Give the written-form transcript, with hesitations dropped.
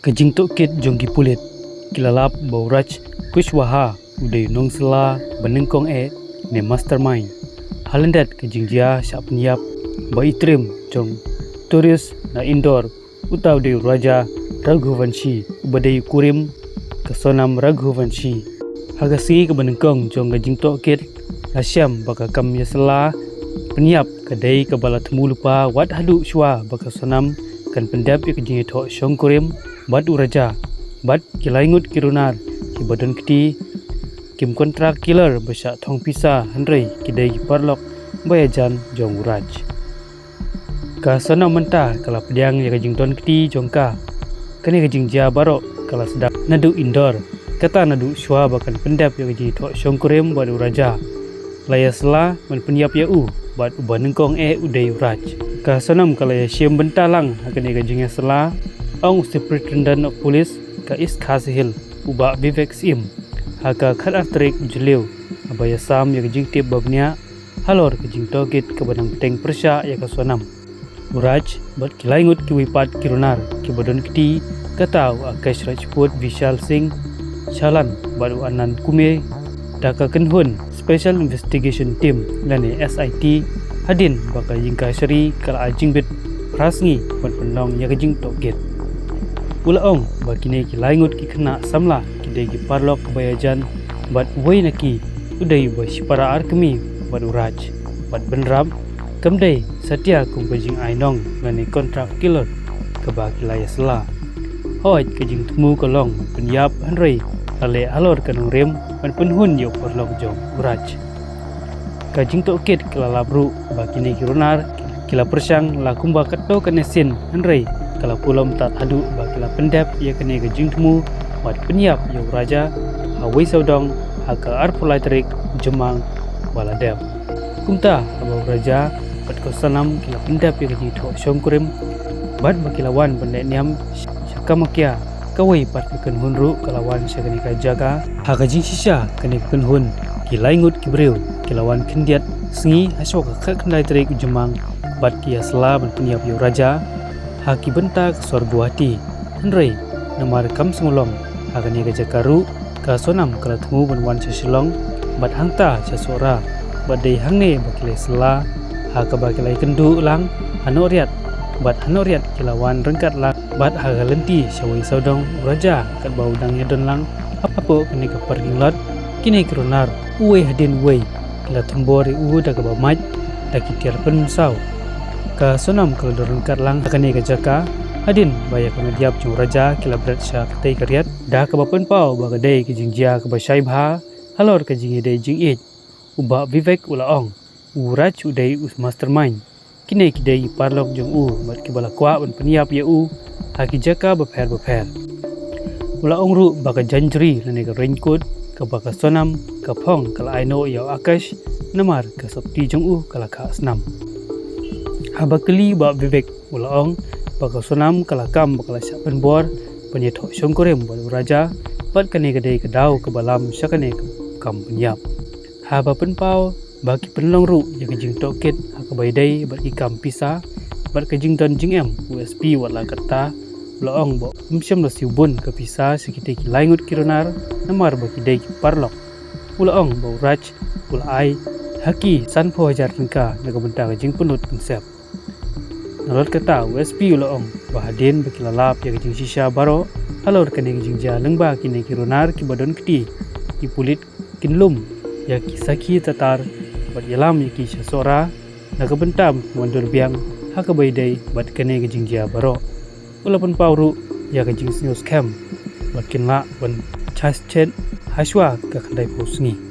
Kajing tok kit jongki pulit kilalap bauraj kushwaha uday nong sela benengkong ne mastermind halendat kajing dia syak penyap bai trim jong turis na indoor utaw de raja Raghuvanshi ubadai kurim kesonam Raghuvanshi hagasi ke benengkong jong kajing tok kit asyam bakakam yasela penyap kadai kabala temu lupa wat hadu shwa bakasonam kan pendap kajing tok shongkurim bat uraja bat kilaingut kirunar ki badan kiti kim kontrak killer besyak thong pisa handrei kidai parlok bayajan jong uraj ka sana mentah kala pediang ya kajing ton kiti jongka kani kajing ja barok kala sedap nadu indoor kata nadu shwa bakan pendap ya kajing thok shongkurem bat uraja laya sela men penyap ya bat ubanengkong udai uraj ka sonam kala ya syem bentalang kani kajing ya sela Ong Superintendent of Police ka East Khasi Hill uba Vivek Sim haka khat atrik jeliu abaya sam ya kajing tip babnya halor kajing togit ke badang teng persya ya kasonam uraj bat kilaingut ki wipat kirunar ki badon kiti katau Akash Rajput Vishal Singh Chalan baru anan kume daka kenhun Special Investigation Team lane SIT hadin bakal jingka syari kala ajing bit prasngi bat penong ya kajing togit Ulaong bakine ki laingut ki kena samla kidai ki parlok bayajan bat woi naki udai basipara arkemi bat uraj bat benram kamdai satya kum kajing ainong ngani kontrak killer kaba kilaya sela hoi kajing temu kolong penyap hanrei ale alor kanung rem ban penhun yo parlok jong uraj kajing tokit kala labru bakine ki runar kila persang la kumba katdo kanesin hanrei kala pulam tat hadu bakila pendap ia kene kajing temu wat penyap ya raja hawai saudong haka arpulai terik jemang baladep kumta abau raja bat kosanam kila pendap ya kajing thok shongkurim bat bakilawan pendek niam syakamakia kawai pat kekan hunru kalawan syakani kajaga hakajing sisa kene kekan hun kilaingut kibreu kilawan kendiat sengi hasok kak kendai terik jemang bat kia sela ban penyap ya raja haki benta ke suar buah hati Henry namar kam sengulong hakani ke jakaru ka sonam kala temu banwan sesilong bat hangta jasora bat dei hangne bakile sela haka bakile kendu lang hanoriat bat hanoriat kilawan rengkat lang bat haga lenti syawai saudong raja kat bau dang yadon lang apo kini ke pergilat kini kerunar uwe hadin uwe kila tembori daga bamaj daki tiar pensau ka sonam kala dorengkat lang akane ka jaka hadin baya ka mediap jung raja kila berat sya katai karyat dah ka bapen pau ba kadai ki jingjia ka basai bha halor ka jingi dai jing it uba Vivek ulaong uraj udai mastermind kine ki dai parlok jung mat ki bala kwa ban peniap ya haki jaka bapher ulaong ru ba ka janjri lane ka raincoat ka ba ka sonam ka phong kala aino ya Akash namar ka sapti jung kala ka asnam habakeli ba Vivek ulaong bakal sonam kalakam bakal syak penbor penyetok shongkorem baru raja bat kane kadai kedau ke balam syakane kam penyap haba penpau bagi penlong ru yang kajing tokit haka baidai bat ikam pisa bat kajing don jing USP wala kata ulaong bo msyam la siubun ke pisa sekite ki laingut kirunar namar bagi dai ki parlok ulaong bo raj ulai haki sanpo hajar tingka naga benta kajing penut konsep Nalot kata USP ulaong bahadin bakilalap ya kajing sisa baro halor kane kajing ja lengba kine kirunar ki badon keti ki pulit kinlum ya ki saki tatar bat yalam ya ki sasora naga bentam wandor biang haka baidai bat kane kajing ja baro ulapun pauru ya kajing news cam bat kinla ban chas chen haswa ka kandai posngi